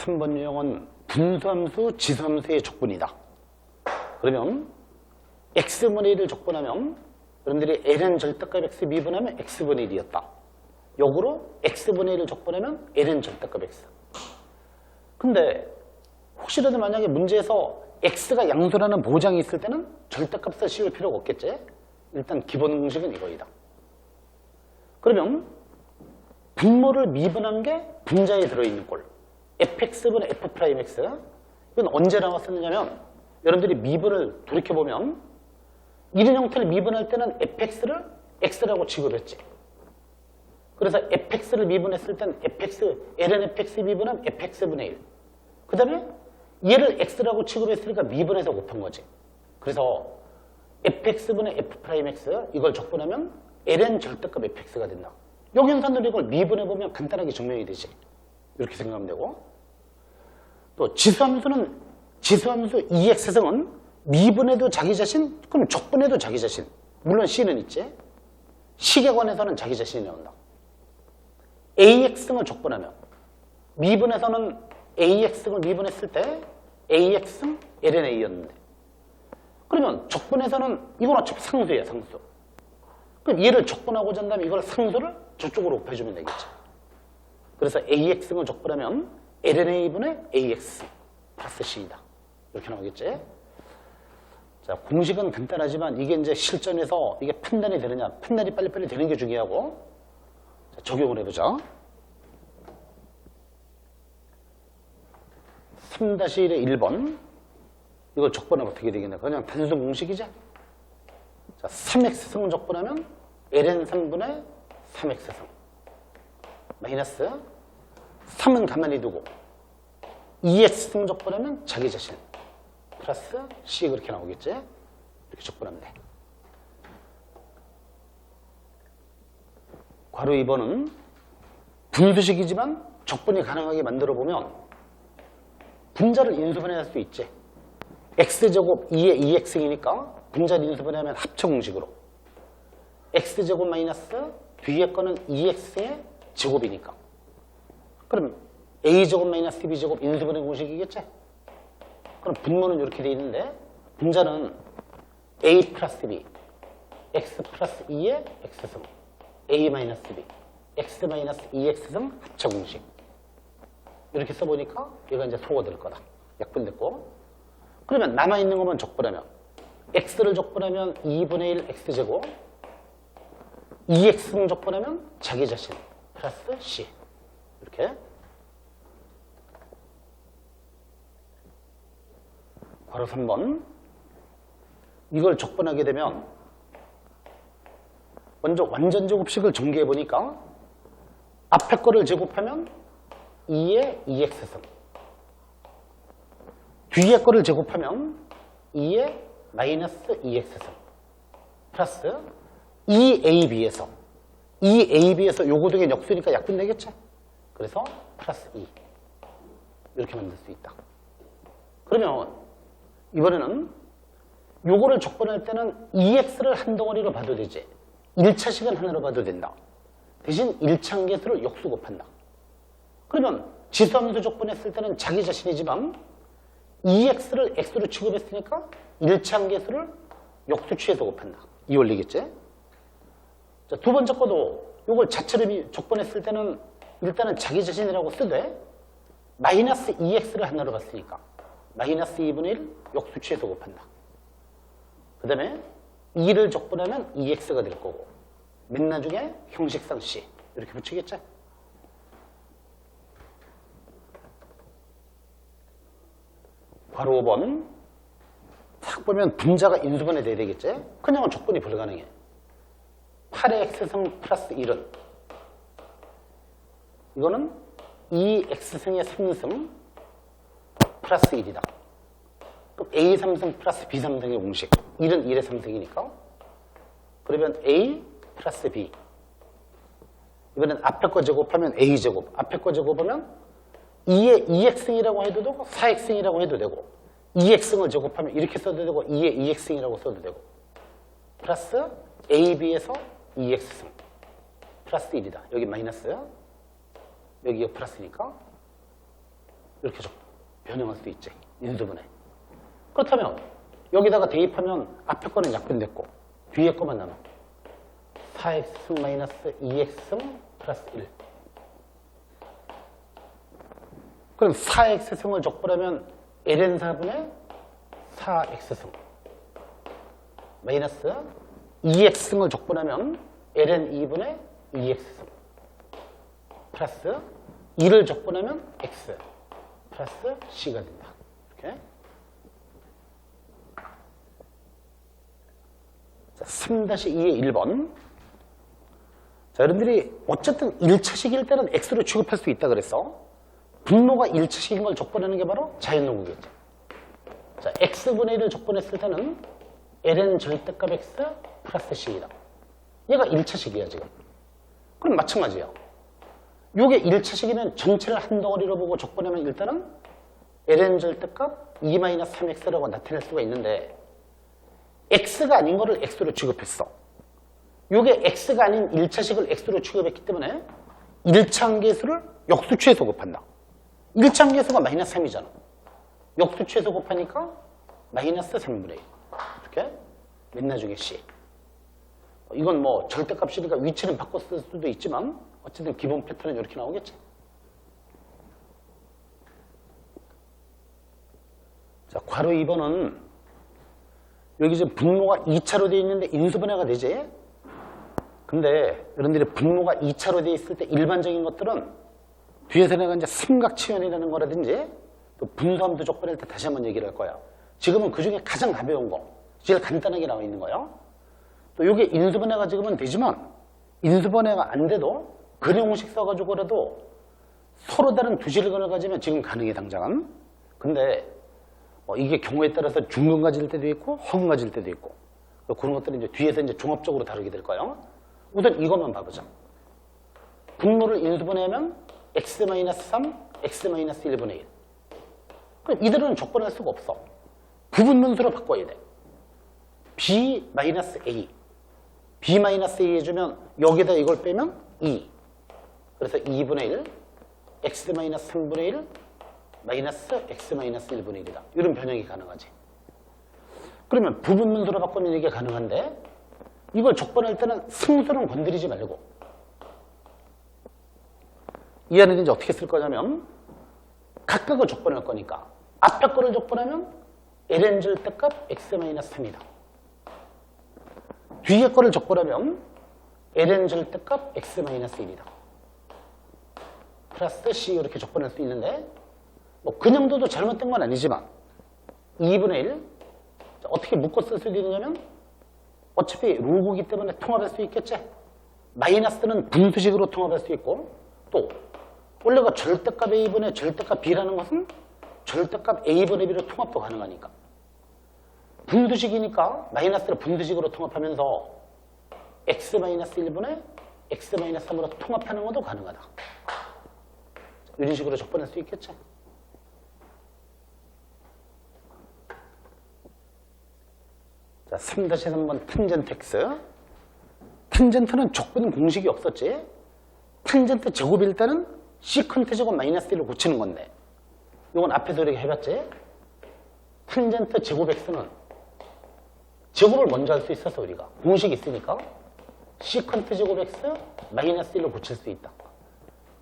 3번 유형은 분수함수, 지수함수의 적분이다. 그러면 x분의 1을 적분하면 여러분들이 ln 절대값 x 미분하면 x분의 1이었다. 역으로 x분의 1을 적분하면 ln 절대값 x. 근데 혹시라도 만약에 문제에서 x가 양수라는 보장이 있을 때는 절대값을 씌울 필요가 없겠지? 일단 기본 공식은 이거이다. 그러면 분모를 미분한 게 분자에 들어있는 꼴. fx분의 f'x. 이건 언제 나왔었느냐면 여러분들이 미분을 돌이켜보면 이런 형태를 미분할 때는 fx를 x라고 취급했지. 그래서 fx를 미분했을 땐 ln fx 미분은 fx분의 1. 그 다음에 얘를 x라고 취급했으니까 미분해서 곱한 거지. 그래서 fx분의 f'x 이걸 적분하면 ln 절대값 fx가 된다. 역연산으로 이걸 미분해보면 간단하게 증명이 되지. 이렇게 생각하면 되고, 또 지수함수는 지수함수 2x승은 미분해도 자기 자신, 그럼 적분해도 자기 자신. 물론 c는 있지. 식에 관해서는 자기 자신이 나온다. ax승을 적분하면 미분에서는 ax승을 미분했을 때 ax승 lna였는데, 그러면 적분에서는 이건 어차피 상수야, 상수. 그럼 얘를 적분하고자 한다면 이걸 상수를 저쪽으로 곱해주면 되겠죠. 그래서 ax승을 적분하면 lna분의 ax 플러스 c이다. 이렇게 나오겠지. 자, 공식은 간단하지만 이게 이제 실전에서 이게 판단이 되느냐, 판단이 빨리빨리 되는 게 중요하고. 자, 적용을 해보자. 3-1의 1번. 이걸 적분하면 어떻게 되겠냐. 그냥 단순 공식이죠. 자, 3x승 적분하면 ln 3분의 3x승. 마이너스 3은 가만히 두고 2x승 적분하면 자기 자신. 플러스 c 그렇게 나오겠지. 이렇게 적분하면 돼. 괄호 2번은 분수식이지만 적분이 가능하게 만들어보면 분자를 인수분해할 수 있지. x제곱 2의 2x이니까 분자를 인수분해하면 합쳐 공식으로 x제곱 마이너스 뒤에 거는 2x의 제곱이니까. 그럼 a제곱 마이너스 b제곱 인수분해 공식이겠지. 그럼 분모는 이렇게 돼 있는데 분자는 a 플러스 b x 플러스 2의 x승 a 마이너스 b x 마이너스 2x승 합쳐 공식. 이렇게 써보니까 얘가 이제 소거될 거다. 약분됐고. 그러면 남아있는 것만 적분하면 x를 적분하면 2분의 1 x제곱 2x승 적분하면 자기 자신 플러스 c. 이렇게. 바로 3번. 이걸 적분하게 되면 먼저 완전 제곱식을 전개해보니까 앞에 거를 제곱하면 2의 2x승, 뒤에 거를 제곱하면 2의 마이너스 2x승 플러스 2ab에서 2ab에서 요거 등의 역수니까 약분되겠죠. 그래서 플러스 2 이렇게 만들 수 있다. 그러면 이번에는 요거를 적분할 때는 2x를 한 덩어리로 봐도 되지 1차식은 하나로 봐도 된다. 대신 1차항계수를 역수 곱한다. 그러면 지수함수 적분했을 때는 자기 자신이지만 2x를 x로 취급했으니까 1차항계수를 역수 취해서 곱한다. 이 원리겠지? 자, 두 번째 거도 요걸 자체로 적분했을 때는 일단은 자기 자신이라고 쓰되 마이너스 2x를 하나로 봤으니까 마이너스 2분의 1 역수 취해서 곱한다. 그 다음에 2를 적분하면 2x가 될 거고 맨 나중에 형식상 c 이렇게 붙이겠죠? 바로 5번. 딱 보면 분자가 인수분해 돼야 되겠지? 그냥은 적분이 불가능해. 8의 x승 플러스 1은 이거는 2x승의 3승 플러스 1이다. 그럼 a 3승 플러스 b 3승의 공식. 1은 1의 3승이니까. 그러면 a 플러스 b. 이번엔 앞에 거 제곱하면 a제곱. 앞에 거 제곱하면 2의 2x승이라고 해도 되고 4x승이라고 해도 되고 2x승을 제곱하면 이렇게 써도 되고 2의 2x승이라고 써도 되고 플러스 ab에서 2x승 플러스 1이다. 여기 마이너스야. 여기가 플러스니까 이렇게 변형할 수 있지. 인수분해. 그렇다면 여기다가 대입하면 앞에 거는 약분됐고 뒤에 거만 남아. 4x승 마이너스 2x승 플러스 1. 그럼 4x승을 적분하면 ln4분의 4x승 마이너스 2x승을 적분하면 ln2분의 2x승 플러스 2를 적분하면 x 플러스 c가 된다. 이렇게. 자, 3-2의 1번. 자, 여러분들이 어쨌든 1차식일 때는 x로 취급할 수 있다 그랬어. 분모가 1차식인 걸 적분하는 게 바로 자연노구겠죠. 자, x분의 1을 적분했을 때는 ln 절대값 x 플러스 c이다. 얘가 1차식이야 지금. 그럼 마찬가지야. 요게 1차식이면 전체를 한 덩어리로 보고 적분하면 일단은 ln 절대값 2-3x라고 나타낼 수가 있는데 x가 아닌 거를 x로 취급했어. 요게 x가 아닌 1차식을 x로 취급했기 때문에 1차 함계수를 역수취해서 곱한다. 1차 함계수가 마이너스 3이잖아. 역수취해서 곱하니까 마이너스 3분의 1. 이렇게 맨 나중에 c. 이건 뭐 절대값이니까 위치는 바꿔 쓸 수도 있지만 어쨌든 기본 패턴은 이렇게 나오겠지. 자, 괄호 2번은 여기 지금 분모가 2차로 되어 있는데 인수분해가 되지. 근데 여러분들이 분모가 2차로 되어 있을 때 일반적인 것들은 뒤에서 내가 이제 삼각치연이라는 거라든지 또 분수함수 적분할 때 다시 한번 얘기를 할 거야. 지금은 그 중에 가장 가벼운 거, 제일 간단하게 나와 있는 거야. 또 이게 인수분해가 지금은 되지만 인수분해가 안 돼도 근형식 써가지고라도 서로 다른 두 실근을 가지면 지금 가능해 당장은. 근데 이게 경우에 따라서 중근 가질 때도 있고 허근 가질 때도 있고 그런 것들은 이제 뒤에서 이제 종합적으로 다루게 될 거예요. 우선 이것만 봐보자. 분모를 인수분해하면 x-3, x-1분의 1. 그럼 이들은 적분할 수가 없어. 부분분수로 바꿔야 돼. b-a. b-a 해주면 여기다 이걸 빼면 2. 그래서 2분의 1, x-3분의 1, 마이너스 x-1분의 1이다. 이런 변형이 가능하지. 그러면 부분분수로 바꾸면 이게 가능한데 이걸 적분할 때는 승수는 건드리지 말고 이 안에는 이제 어떻게 쓸 거냐면 각각을 적분할 거니까 앞에 거를 적분하면 ln 절대값 x-3이다. 뒤에 거를 적분하면 ln 절대값 x-1이다. 플러스 c 이렇게 적분할 수 있는데 뭐 근형도도 잘못된 건 아니지만 2분의 1 어떻게 묶어 쓸 수 있느냐면 어차피 로그이기 때문에 통합할 수 있겠지. 마이너스는 분수식으로 통합할 수 있고 또 원래가 절대값 a분의 절대값 b라는 것은 절대값 a분의 b로 통합도 가능하니까 분수식이니까 마이너스를 분수식으로 통합하면서 x-1분의 x-3으로 통합하는 것도 가능하다. 이런 식으로 적분할 수 있겠지. 자, 3-3번 탄젠트 x. 탄젠트는 적분 공식이 없었지. 탄젠트 제곱일 때는 시컨트 제곱 마이너스 1을 고치는 건데 이건 앞에서 이렇게 해봤지. 탄젠트 제곱 x는 제곱을 먼저 할 수 있어서 우리가 공식이 있으니까 시컨트 제곱 x 마이너스 1을 고칠 수 있다.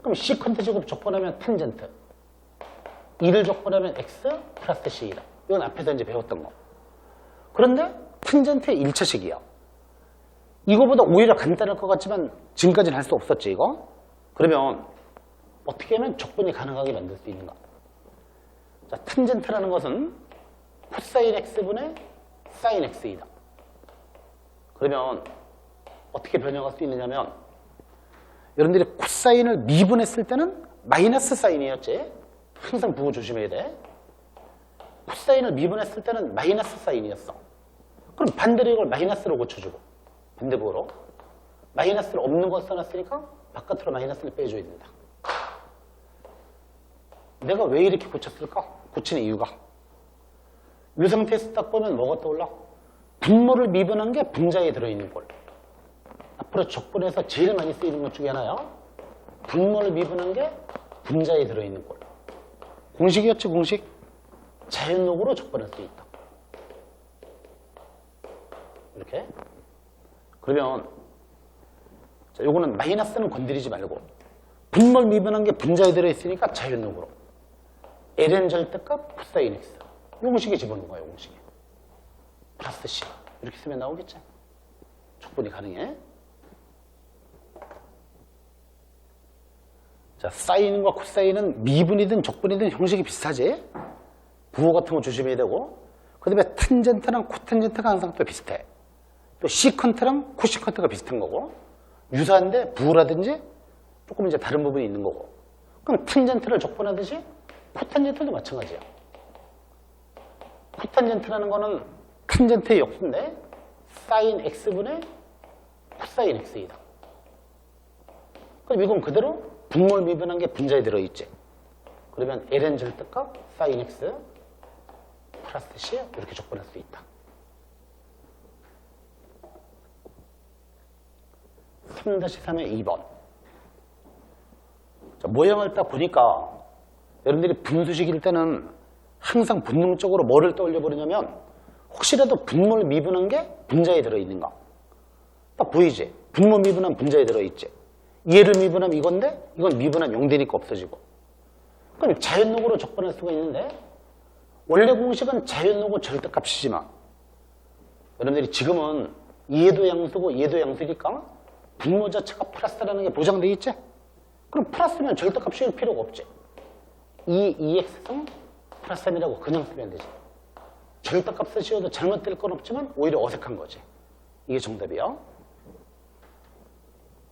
그럼 시컨트 제곱 적분하면 탄젠트 2를 적분하면 x 플러스 c이다. 이건 앞에서 이제 배웠던 거. 그런데 탄젠트의 1차식이야. 이거보다 오히려 간단할 것 같지만 지금까지는 할 수 없었지 이거. 그러면 어떻게 하면 적분이 가능하게 만들 수 있는가. 자, 탄젠트라는 것은 코사인 x분의 사인 x이다. 그러면 어떻게 변형할 수 있느냐면 여러분들이 코사인을 미분했을 때는 마이너스 사인이었지. 항상 부호 조심해야 돼. 코사인을 미분했을 때는 마이너스 사인이었어. 그럼 반대로 이걸 마이너스로 고쳐주고 반대부호로 마이너스를 없는 걸 써놨으니까 바깥으로 마이너스를 빼줘야 된다. 내가 왜 이렇게 고쳤을까? 고치는 이유가 이 상태에서 딱 보면 뭐가 떠올라? 분모를 미분한 게 분자에 들어있는 꼴. 앞으로 적분에서 제일 많이 쓰이는 것 중에 하나야. 분모를 미분한 게 분자에 들어있는 꼴. 공식이었지, 공식. 자연록으로 적분할 수 있다. 이렇게. 그러면 자, 요거는 마이너스는 건드리지 말고 분모 미분한 게 분자에 들어있으니까 자연록으로 ln 절대값 코사인 x 요 공식에 집어넣은 거야. 요 공식에 플러스 c 이렇게 쓰면 나오겠지. 적분이 가능해. 자, 사인과 코사인은 미분이든 적분이든 형식이 비슷하지. 부호 같은 거 조심해야 되고, 그 다음에 탄젠트랑 코탄젠트가 항상 또 비슷해. 또 시컨트랑 코시컨트가 비슷한 거고, 유사한데 부호라든지 조금 이제 다른 부분이 있는 거고. 그럼 탄젠트를 적분하듯이 코탄젠트도 마찬가지야. 코탄젠트라는 거는 탄젠트의 역수인데 사인 x분의 코사인 x이다. 그럼 이건 그대로 분모를 미분한 게 분자에 들어있지. 그러면 ln 절대값 사인 x 플러스 c 이렇게 적분할 수 있다. 3-3의 2번. 자, 모양을 딱 보니까 여러분들이 분수식일 때는 항상 본능적으로 뭐를 떠올려 버리냐면 혹시라도 분모를 미분한 게 분자에 들어있는가. 딱 보이지? 분모 미분한 분자에 들어있지. 얘를 미분하면 이건데 이건 미분하면 0되니까 없어지고. 그럼 자연록으로 적분할 수가 있는데 원래 공식은 자연록은 절대값이지만 여러분들이 지금은 얘도 양수고 얘도 양수니까 분모 자체가 플러스라는 게 보장되어 있지? 그럼 플러스면 절대값 씌울 필요가 없지. 이 2x승 플러스 3이라고 그냥 쓰면 되지. 절대값을 씌워도 잘못될 건 없지만 오히려 어색한 거지. 이게 정답이야.